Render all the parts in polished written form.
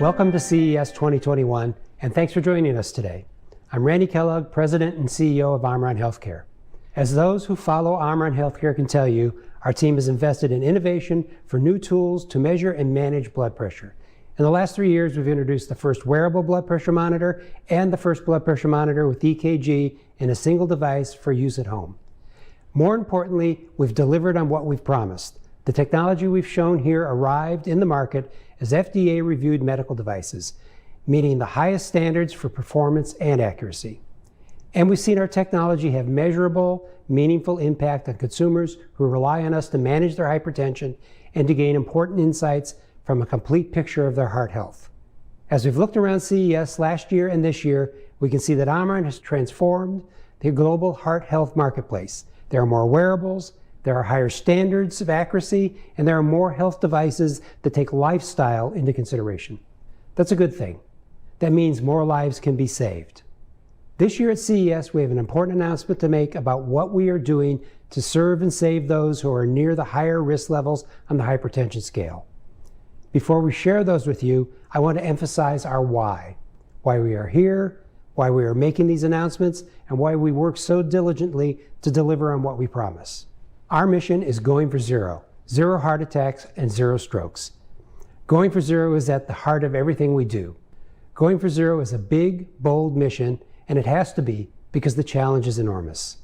Welcome to CES 2021, and thanks for joining us today. I'm Randy Kellogg, President and CEO of Omron Healthcare. As those who follow Omron Healthcare can tell you, our team has invested in innovation for new tools to measure and manage blood pressure. In the last 3 years, we've introduced the first wearable blood pressure monitor and the first blood pressure monitor with EKG in a single device for use at home. More importantly, we've delivered on what we've promised. The technology we've shown here arrived in the market as FDA-reviewed medical devices, meeting the highest standards for performance and accuracy. And we've seen our technology have measurable, meaningful impact on consumers who rely on us to manage their hypertension and to gain important insights from a complete picture of their heart health. As we've looked around CES last year and this year, we can see that Omron has transformed the global heart health marketplace. There are more wearables, there are higher standards of accuracy, and there are more health devices that take lifestyle into consideration. That's a good thing. That means more lives can be saved. This year at CES, we have an important announcement to make about what we are doing to serve and save those who are near the higher risk levels on the hypertension scale. Before we share those with you, I want to emphasize our why we are here, why we are making these announcements, and why we work so diligently to deliver on what we promise. Our mission is going for zero heart attacks and zero strokes. Going for zero is at the heart of everything we do. Going for zero is a big, bold mission, and it has to be because the challenge is enormous.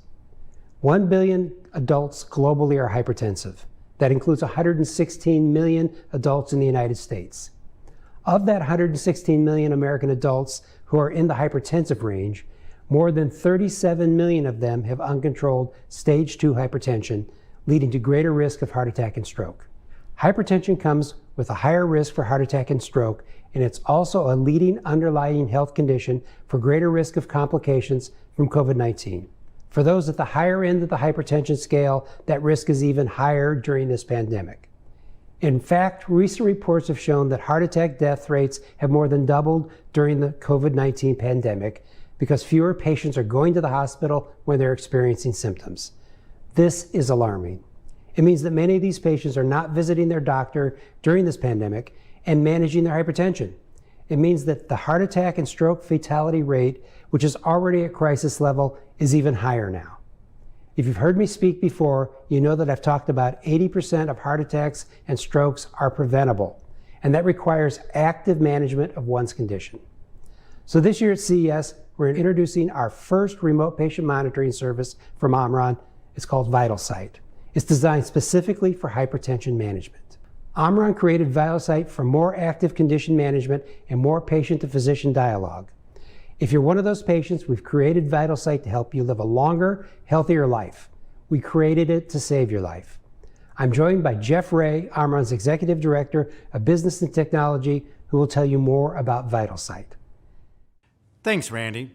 1 billion adults globally are hypertensive. That includes 116 million adults in the United States. Of that 116 million American adults who are in the hypertensive range, more than 37 million of them have uncontrolled stage 2 hypertension, leading to greater risk of heart attack and stroke. Hypertension comes with a higher risk for heart attack and stroke, and it's also a leading underlying health condition for greater risk of complications from COVID-19. For those at the higher end of the hypertension scale, that risk is even higher during this pandemic. In fact, recent reports have shown that heart attack death rates have more than doubled during the COVID-19 pandemic because fewer patients are going to the hospital when they're experiencing symptoms. This is alarming. It means that many of these patients are not visiting their doctor during this pandemic and managing their hypertension. It means that the heart attack and stroke fatality rate, which is already at crisis level, is even higher now. If you've heard me speak before, you know that I've talked about 80% of heart attacks and strokes are preventable, and that requires active management of one's condition. So this year at CES, we're introducing our first remote patient monitoring service from Omron. It's called Vitalsight. It's designed specifically for hypertension management. Omron created Vitalsight for more active condition management and more patient-to-physician dialogue. If you're one of those patients, we've created Vitalsight to help you live a longer, healthier life. We created it to save your life. I'm joined by Jeff Ray, Omron's Executive Director of Business and Technology, who will tell you more about Vitalsight. Thanks, Randy.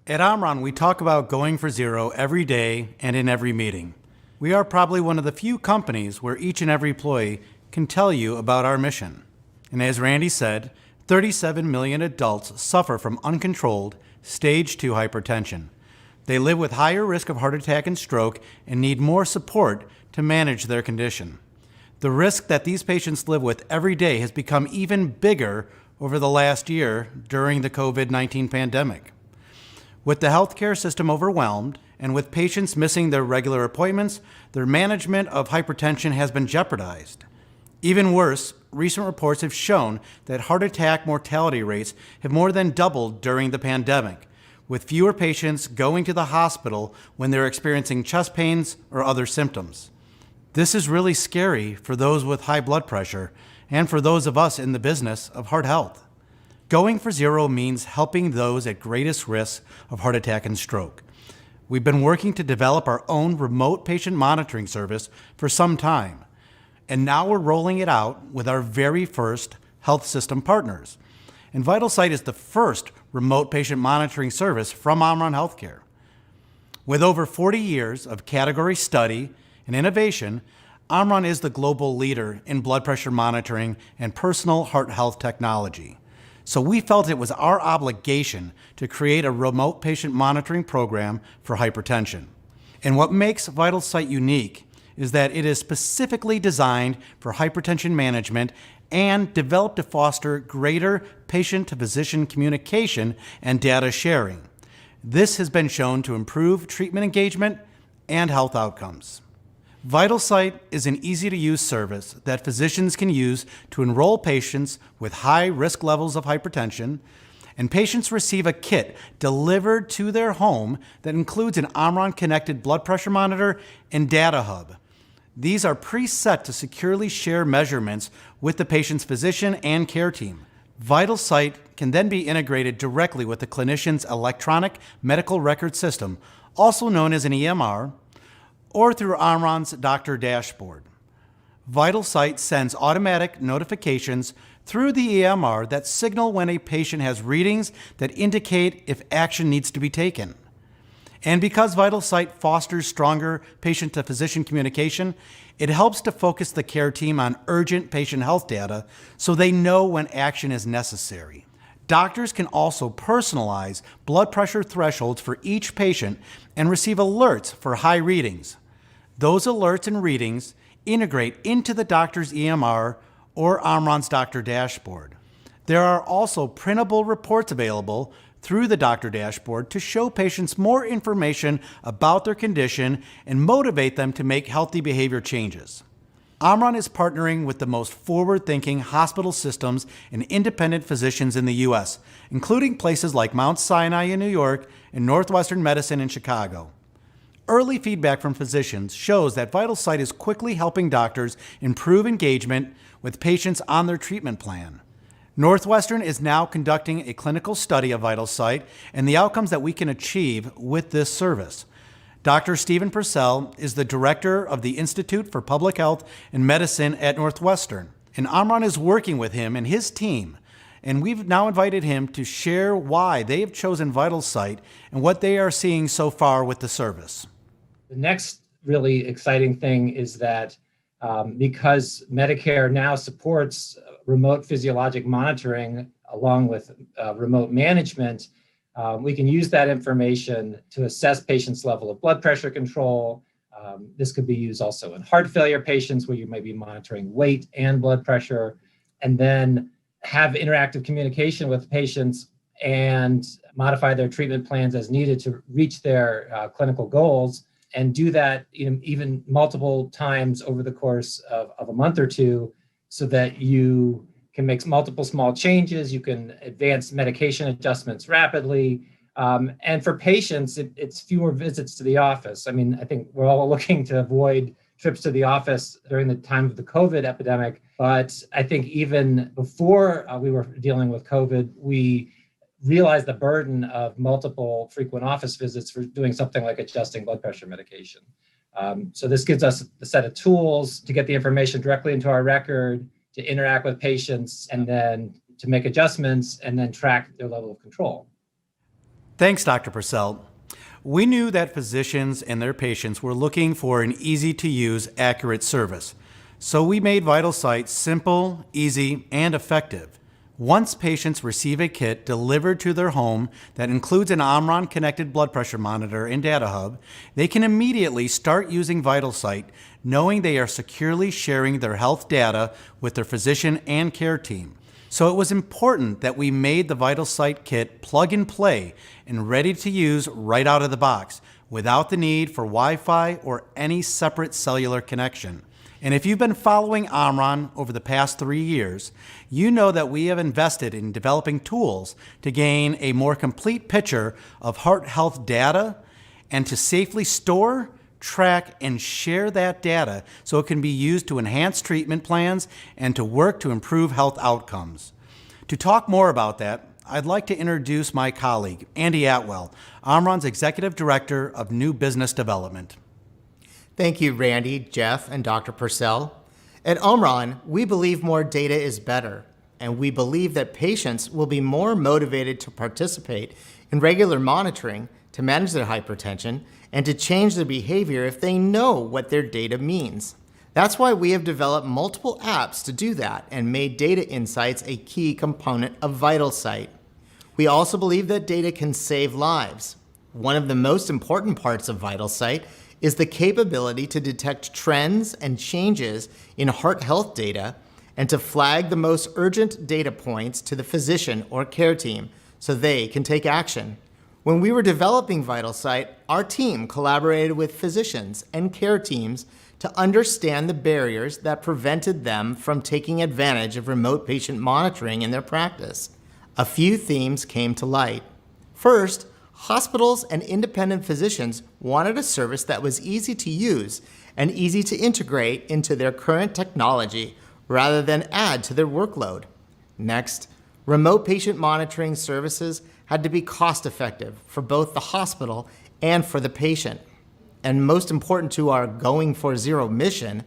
At Omron, we talk about going for zero every day and in every meeting. We are probably one of the few companies where each and every employee can tell you about our mission. And as Randy said, 37 million adults suffer from uncontrolled stage 2 hypertension. They live with higher risk of heart attack and stroke and need more support to manage their condition. The risk that these patients live with every day has become even bigger over the last year during the COVID-19 pandemic. With the healthcare system overwhelmed and with patients missing their regular appointments, their management of hypertension has been jeopardized. Even worse, recent reports have shown that heart attack mortality rates have more than doubled during the pandemic, with fewer patients going to the hospital when they're experiencing chest pains or other symptoms. This is really scary for those with high blood pressure and for those of us in the business of heart health. Going for zero means helping those at greatest risk of heart attack and stroke. We've been working to develop our own remote patient monitoring service for some time, and now we're rolling it out with our very first health system partners. And Vitalsight is the first remote patient monitoring service from Omron Healthcare. With over 40 years of category study and innovation, Omron is the global leader in blood pressure monitoring and personal heart health technology. So we felt it was our obligation to create a remote patient monitoring program for hypertension. And what makes Vitalsight unique is that it is specifically designed for hypertension management and developed to foster greater patient-to-physician communication and data sharing. This has been shown to improve treatment engagement and health outcomes. Vitalsight is an easy-to-use service that physicians can use to enroll patients with high risk levels of hypertension, and patients receive a kit delivered to their home that includes an Omron connected blood pressure monitor and data hub. These are preset to securely share measurements with the patient's physician and care team. Vitalsight can then be integrated directly with the clinician's electronic medical record system, also known as an EMR, or through Omron's doctor dashboard. Vitalsight sends automatic notifications through the EMR that signal when a patient has readings that indicate if action needs to be taken. And because Vitalsight fosters stronger patient-to-physician communication, it helps to focus the care team on urgent patient health data so they know when action is necessary. Doctors can also personalize blood pressure thresholds for each patient and receive alerts for high readings. Those alerts and readings integrate into the doctor's EMR or Omron's doctor dashboard. There are also printable reports available through the doctor dashboard to show patients more information about their condition and motivate them to make healthy behavior changes. Omron is partnering with the most forward-thinking hospital systems and independent physicians in the U.S., including places like Mount Sinai in New York and Northwestern Medicine in Chicago. Early feedback from physicians shows that Vitalsight is quickly helping doctors improve engagement with patients on their treatment plan. Northwestern is now conducting a clinical study of Vitalsight and the outcomes that we can achieve with this service. Dr. Stephen Purcell is the director of the Institute for Public Health and Medicine at Northwestern, and Omron is working with him and his team, and we've now invited him to share why they have chosen Vitalsight and what they are seeing so far with the service. The next really exciting thing is that because Medicare now supports remote physiologic monitoring along with remote management, we can use that information to assess patients' level of blood pressure control. This could be used also in heart failure patients where you might be monitoring weight and blood pressure, and then have interactive communication with patients and modify their treatment plans as needed to reach their clinical goals, and do that even multiple times over the course of a month or two, so that you can make multiple small changes, you can advance medication adjustments rapidly. And for patients, it's fewer visits to the office. I mean, I think we're all looking to avoid trips to the office during the time of the COVID epidemic. But I think even before we were dealing with COVID, we realized the burden of multiple frequent office visits for doing something like adjusting blood pressure medication. So this gives us a set of tools to get the information directly into our record, to interact with patients, and then to make adjustments and then track their level of control. Thanks, Dr. Purcell. We knew that physicians and their patients were looking for an easy-to-use, accurate service. So we made Vitalsight simple, easy, and effective. Once patients receive a kit delivered to their home that includes an Omron connected blood pressure monitor and data hub, they can immediately start using Vitalsight, knowing they are securely sharing their health data with their physician and care team. So it was important that we made the Vitalsight kit plug and play and ready to use right out of the box, without the need for Wi-Fi or any separate cellular connection. And if you've been following Omron over the past 3 years, you know that we have invested in developing tools to gain a more complete picture of heart health data and to safely store, track, and share that data so it can be used to enhance treatment plans and to work to improve health outcomes. To talk more about that, I'd like to introduce my colleague, Andy Atwell, Omron's Executive Director of New Business Development. Thank you, Randy, Jeff, and Dr. Purcell. At Omron, we believe more data is better, and we believe that patients will be more motivated to participate in regular monitoring to manage their hypertension and to change their behavior if they know what their data means. That's why we have developed multiple apps to do that and made data insights a key component of Vitalsight. We also believe that data can save lives. One of the most important parts of Vitalsight is the capability to detect trends and changes in heart health data and to flag the most urgent data points to the physician or care team so they can take action. When we were developing Vitalsight, our team collaborated with physicians and care teams to understand the barriers that prevented them from taking advantage of remote patient monitoring in their practice. A few themes came to light. First, hospitals and independent physicians wanted a service that was easy to use and easy to integrate into their current technology rather than add to their workload. Next, remote patient monitoring services had to be cost-effective for both the hospital and for the patient. And most important to our Going for Zero mission,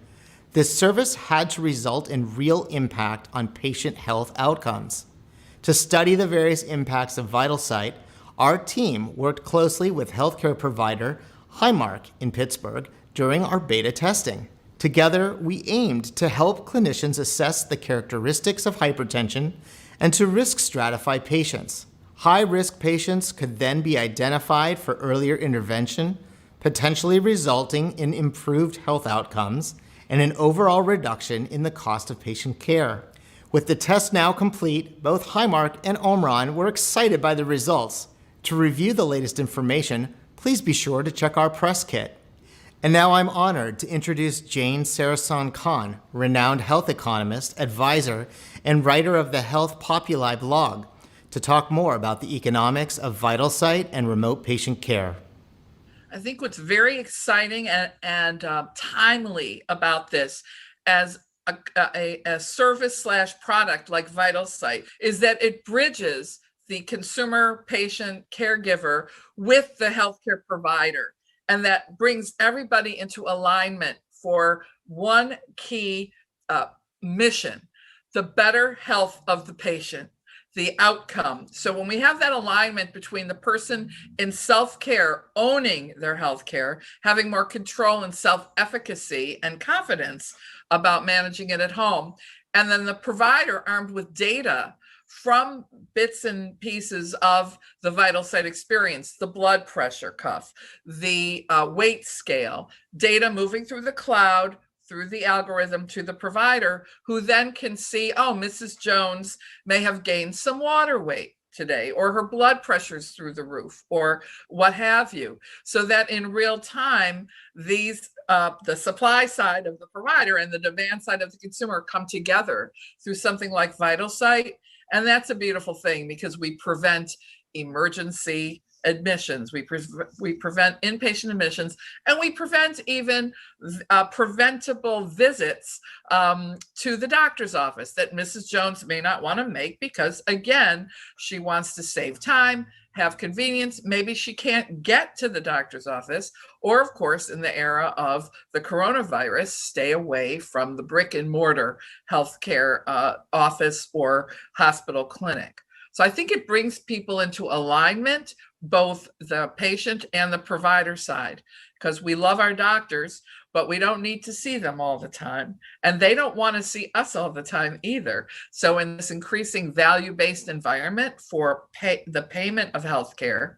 this service had to result in real impact on patient health outcomes. To study the various impacts of Vitalsight, our team worked closely with healthcare provider Highmark in Pittsburgh during our beta testing. Together, we aimed to help clinicians assess the characteristics of hypertension and to risk stratify patients. High-risk patients could then be identified for earlier intervention, potentially resulting in improved health outcomes and an overall reduction in the cost of patient care. With the test now complete, both Highmark and Omron were excited by the results. To review the latest information, please be sure to check our press kit. And now I'm honored to introduce Jane Sarasan-Khan, renowned health economist, advisor, and writer of the Health Populi blog, to talk more about the economics of Vitalsight and remote patient care. I think what's very exciting and timely about this as a service/product like Vitalsight is that it bridges the consumer, patient, caregiver with the healthcare provider. And that brings everybody into alignment for one key mission, the better health of the patient, the outcome. So when we have that alignment between the person in self-care, owning their healthcare, having more control and self-efficacy and confidence about managing it at home, and then the provider armed with data from bits and pieces of the Vitalsight experience, the blood pressure cuff, the weight scale, data moving through the cloud, through the algorithm to the provider, who then can see, oh, Mrs. Jones may have gained some water weight today, or her blood pressure's through the roof, or what have you. So that in real time, these the supply side of the provider and the demand side of the consumer come together through something like Vitalsight. And that's a beautiful thing because we prevent emergency admissions, we prevent inpatient admissions, and we prevent even preventable visits to the doctor's office that Mrs. Jones may not want to make because, again, she wants to save time, have convenience. Maybe she can't get to the doctor's office, or of course, in the era of the coronavirus, stay away from the brick and mortar healthcare office or hospital clinic. So I think it brings people into alignment, both the patient and the provider side, because we love our doctors, but we don't need to see them all the time. And they don't want to see us all the time either. So in this increasing value-based environment for the payment of healthcare,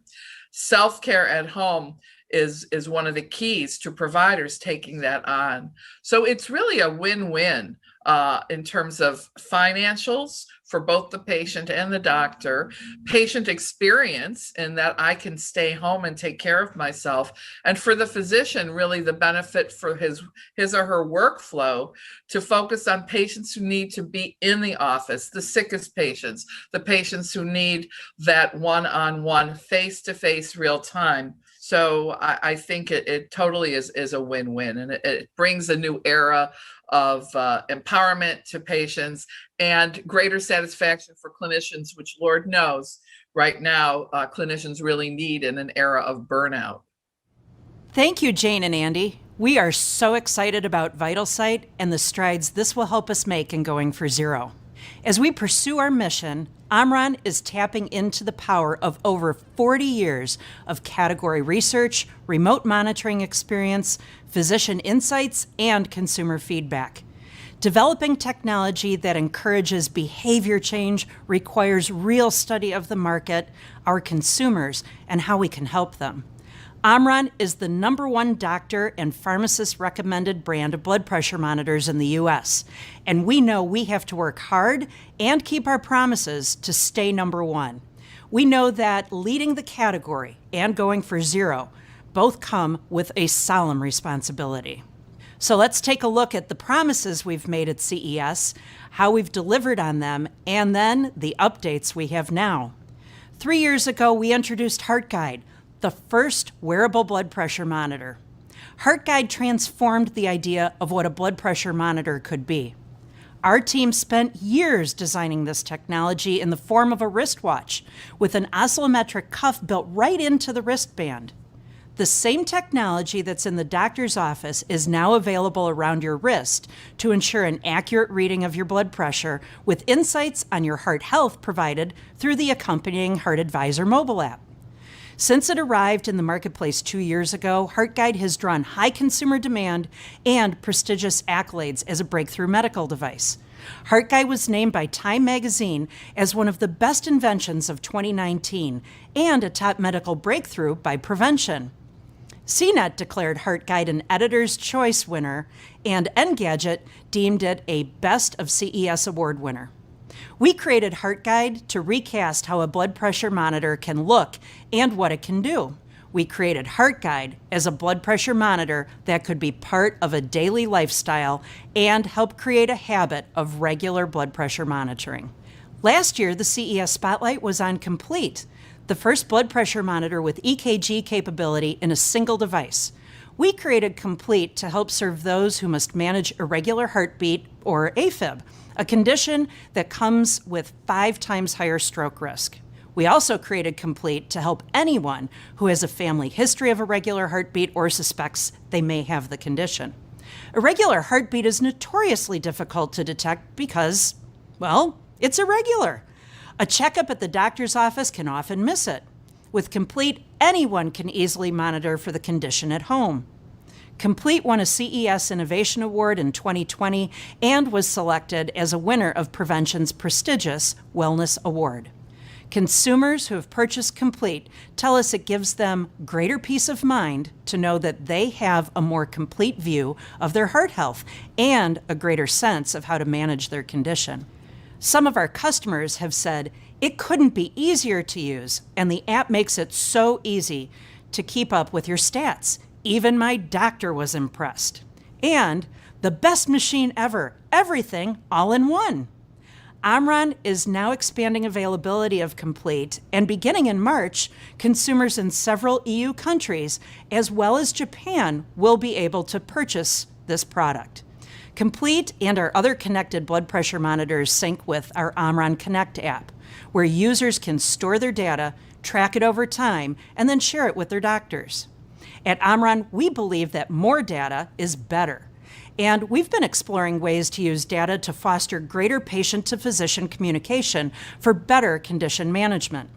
self-care at home is one of the keys to providers taking that on. So it's really a win-win in terms of financials for both the patient and the doctor, patient experience in that I can stay home and take care of myself, and for the physician, really the benefit for his or her workflow to focus on patients who need to be in the office, the sickest patients, the patients who need that one-on-one, face-to-face, real time. So I think it totally is a win-win, and it brings a new era of empowerment to patients and greater satisfaction for clinicians, which Lord knows right now clinicians really need in an era of burnout. Thank you, Jane and Andy. We are so excited about Vitalsight and the strides this will help us make in Going for Zero. As we pursue our mission, Omron is tapping into the power of over 40 years of category research, remote monitoring experience, physician insights, and consumer feedback. Developing technology that encourages behavior change requires real study of the market, our consumers, and how we can help them. Omron is the #1 doctor and pharmacist recommended brand of blood pressure monitors in the US, and we know we have to work hard and keep our promises to stay #1. We know that leading the category and going for zero both come with a solemn responsibility. So let's take a look at the promises we've made at CES, how we've delivered on them, and then the updates we have now. 3 years ago, we introduced HeartGuide, the first wearable blood pressure monitor. HeartGuide transformed the idea of what a blood pressure monitor could be. Our team spent years designing this technology in the form of a wristwatch with an oscillometric cuff built right into the wristband. The same technology that's in the doctor's office is now available around your wrist to ensure an accurate reading of your blood pressure with insights on your heart health provided through the accompanying Heart Advisor mobile app. Since it arrived in the marketplace 2 years ago, HeartGuide has drawn high consumer demand and prestigious accolades as a breakthrough medical device. HeartGuide was named by Time magazine as one of the best inventions of 2019 and a top medical breakthrough by Prevention. CNET declared HeartGuide an Editor's Choice winner, and Engadget deemed it a Best of CES award winner. We created HeartGuide to recast how a blood pressure monitor can look and what it can do. We created HeartGuide as a blood pressure monitor that could be part of a daily lifestyle and help create a habit of regular blood pressure monitoring. Last year, the CES spotlight was on Complete, the first blood pressure monitor with EKG capability in a single device. We created Complete to help serve those who must manage irregular heartbeat, or AFib, a condition that comes with 5 times higher stroke risk. We also created Complete to help anyone who has a family history of irregular heartbeat or suspects they may have the condition. Irregular heartbeat is notoriously difficult to detect because, well, it's irregular. A checkup at the doctor's office can often miss it. With Complete, anyone can easily monitor for the condition at home. Complete won a CES Innovation Award in 2020 and was selected as a winner of Prevention's prestigious Wellness Award. Consumers who have purchased Complete tell us it gives them greater peace of mind to know that they have a more complete view of their heart health and a greater sense of how to manage their condition. Some of our customers have said it couldn't be easier to use, and the app makes it so easy to keep up with your stats. Even my doctor was impressed. And the best machine ever, everything all in one. Omron is now expanding availability of Complete, and beginning in March, consumers in several EU countries, as well as Japan, will be able to purchase this product. Complete and our other connected blood pressure monitors sync with our Omron Connect app, where users can store their data, track it over time, and then share it with their doctors. At Omron, we believe that more data is better. And we've been exploring ways to use data to foster greater patient-to-physician communication for better condition management.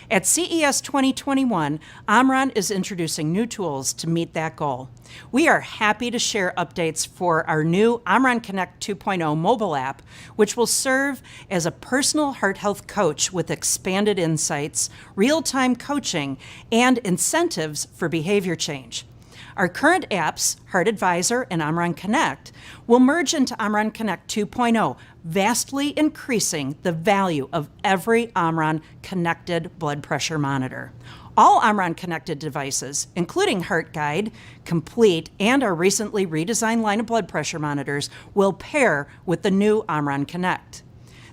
At CES 2021, Omron is introducing new tools to meet that goal. We are happy to share updates for our new Omron Connect 2.0 mobile app, which will serve as a personal heart health coach with expanded insights, real-time coaching, and incentives for behavior change. Our current apps, Heart Advisor and Omron Connect, will merge into Omron Connect 2.0, vastly increasing the value of every Omron connected blood pressure monitor. All Omron connected devices, including HeartGuide, Complete, and our recently redesigned line of blood pressure monitors, will pair with the new Omron Connect.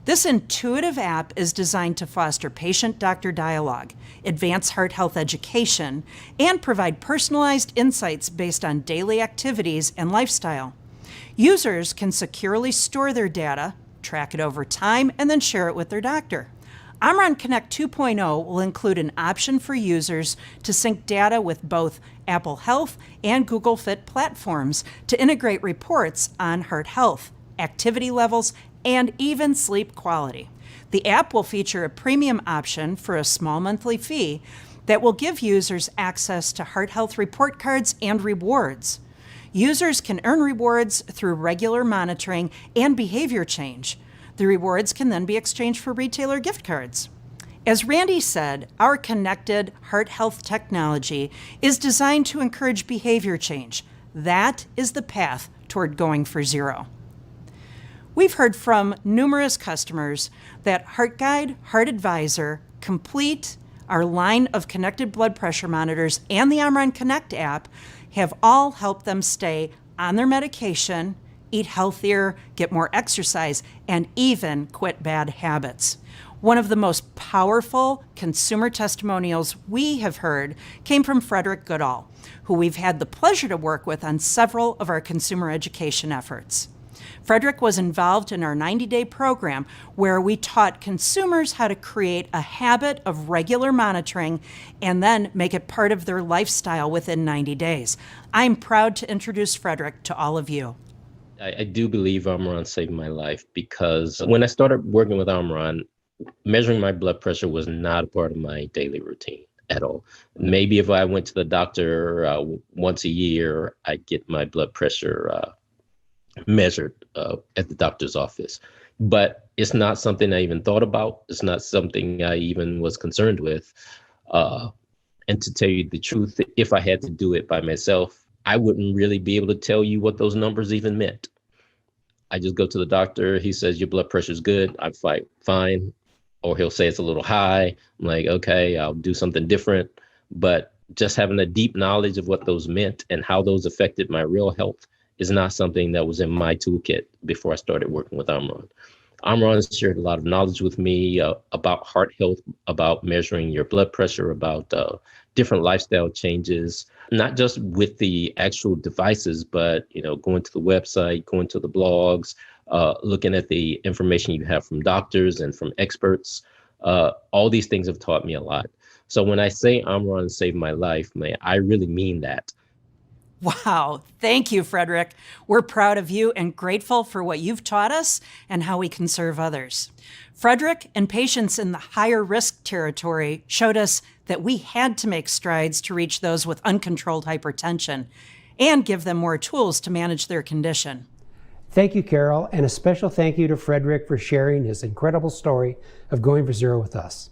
This intuitive app is designed to foster patient-doctor dialogue, advance heart health education, and provide personalized insights based on daily activities and lifestyle. Users can securely store their data, track it over time, and then share it with their doctor. Omron Connect 2.0 will include an option for users to sync data with both Apple Health and Google Fit platforms to integrate reports on heart health, activity levels, and even sleep quality. The app will feature a premium option for a small monthly fee that will give users access to heart health report cards and rewards. Users can earn rewards through regular monitoring and behavior change. The rewards can then be exchanged for retailer gift cards. As Randy said, our connected heart health technology is designed to encourage behavior change. That is the path toward going for zero. We've heard from numerous customers that HeartGuide, Heart Advisor, Complete, our line of connected blood pressure monitors, and the Omron Connect app have all helped them stay on their medication, eat healthier, get more exercise, and even quit bad habits. One of the most powerful consumer testimonials we have heard came from Frederick Goodall, who we've had the pleasure to work with on several of our consumer education efforts. Frederick was involved in our 90-day program where we taught consumers how to create a habit of regular monitoring and then make it part of their lifestyle within 90 days. I'm proud to introduce Frederick to all of you. I do believe Omron saved my life because when I started working with Omron, measuring my blood pressure was not a part of my daily routine at all. Maybe if I went to the doctor once a year, I'd get my blood pressure measured at the doctor's office. But it's not something I even thought about. It's not something I even was concerned with. And to tell you the truth, if I had to do it by myself, I wouldn't really be able to tell you what those numbers even meant. I just go to the doctor. He says, your blood pressure is good. I'm fine. Or he'll say it's a little high. I'm like, okay, I'll do something different. But just having a deep knowledge of what those meant and how those affected my real health is not something that was in my toolkit before I started working with Omron. Omron has shared a lot of knowledge with me about heart health, about measuring your blood pressure, about different lifestyle changes, not just with the actual devices, but going to the website, going to the blogs, looking at the information you have from doctors and from experts. All these things have taught me a lot. So when I say Omron saved my life, man, I really mean that. Wow. Thank you, Frederick. We're proud of you and grateful for what you've taught us and how we can serve others. Frederick and patients in the higher risk territory showed us that we had to make strides to reach those with uncontrolled hypertension and give them more tools to manage their condition. Thank you, Carol, and a special thank you to Frederick for sharing his incredible story of going for zero with us.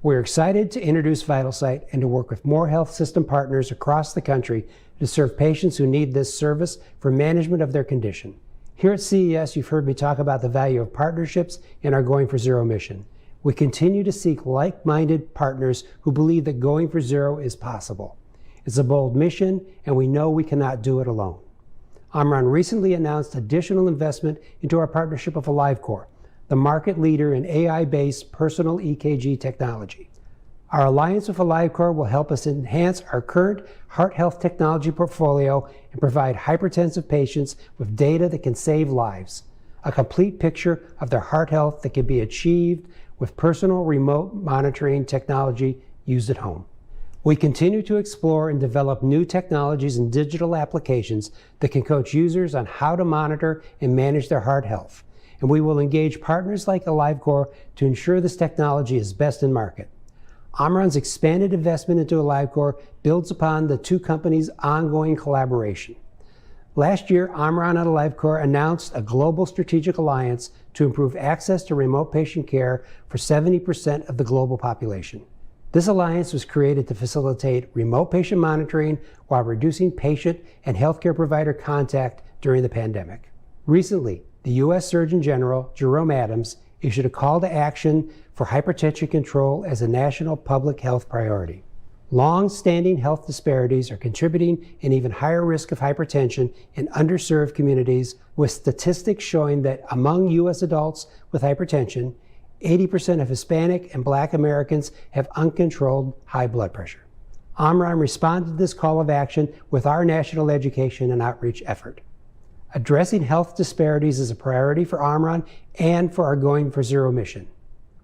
We're excited to introduce Vitalsight and to work with more health system partners across the country to serve patients who need this service for management of their condition. Here at CES, you've heard me talk about the value of partnerships in our Going for Zero mission. We continue to seek like-minded partners who believe that going for zero is possible. It's a bold mission, and we know we cannot do it alone. Omron recently announced additional investment into our partnership with AliveCor, the market leader in AI-based personal EKG technology. Our alliance with AliveCor will help us enhance our current heart health technology portfolio and provide hypertensive patients with data that can save lives, a complete picture of their heart health that can be achieved with personal remote monitoring technology used at home. We continue to explore and develop new technologies and digital applications that can coach users on how to monitor and manage their heart health. And we will engage partners like AliveCor to ensure this technology is best in market. Omron's expanded investment into AliveCor builds upon the two companies' ongoing collaboration. Last year, Omron and AliveCor announced a global strategic alliance to improve access to remote patient care for 70% of the global population. This alliance was created to facilitate remote patient monitoring while reducing patient and healthcare provider contact during the pandemic. Recently, the U.S. Surgeon General, Jerome Adams, issued a call to action for hypertension control as a national public health priority. Long-standing health disparities are contributing an even higher risk of hypertension in underserved communities, with statistics showing that among U.S. adults with hypertension, 80% of Hispanic and Black Americans have uncontrolled high blood pressure. Omron responded to this call of action with our national education and outreach effort. Addressing health disparities is a priority for Omron and for our Going for Zero mission.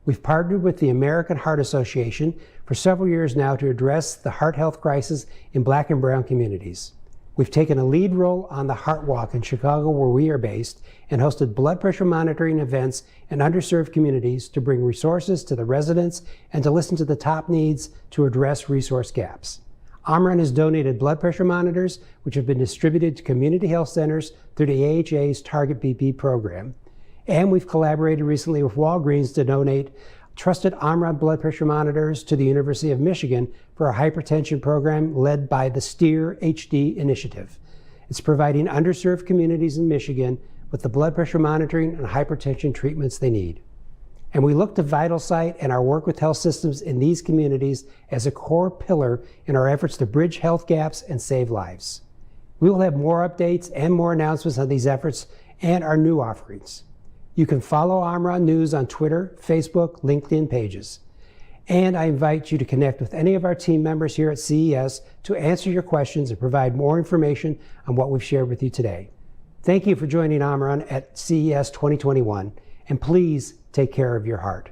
We've partnered with the American Heart Association for several years now to address the heart health crisis in Black and brown communities. We've taken a lead role on the Heart Walk in Chicago, where we are based, and hosted blood pressure monitoring events in underserved communities to bring resources to the residents and to listen to the top needs to address resource gaps. Omron has donated blood pressure monitors, which have been distributed to community health centers through the AHA's Target BP program. And we've collaborated recently with Walgreens to donate trusted Omron blood pressure monitors to the University of Michigan for a hypertension program led by the STEER HD initiative. It's providing underserved communities in Michigan with the blood pressure monitoring and hypertension treatments they need. And we look to Vitalsight and our work with health systems in these communities as a core pillar in our efforts to bridge health gaps and save lives. We will have more updates and more announcements on these efforts and our new offerings. You can follow Omron News on Twitter, Facebook, LinkedIn pages. And I invite you to connect with any of our team members here at CES to answer your questions and provide more information on what we've shared with you today. Thank you for joining Omron at CES 2021, and please take care of your heart.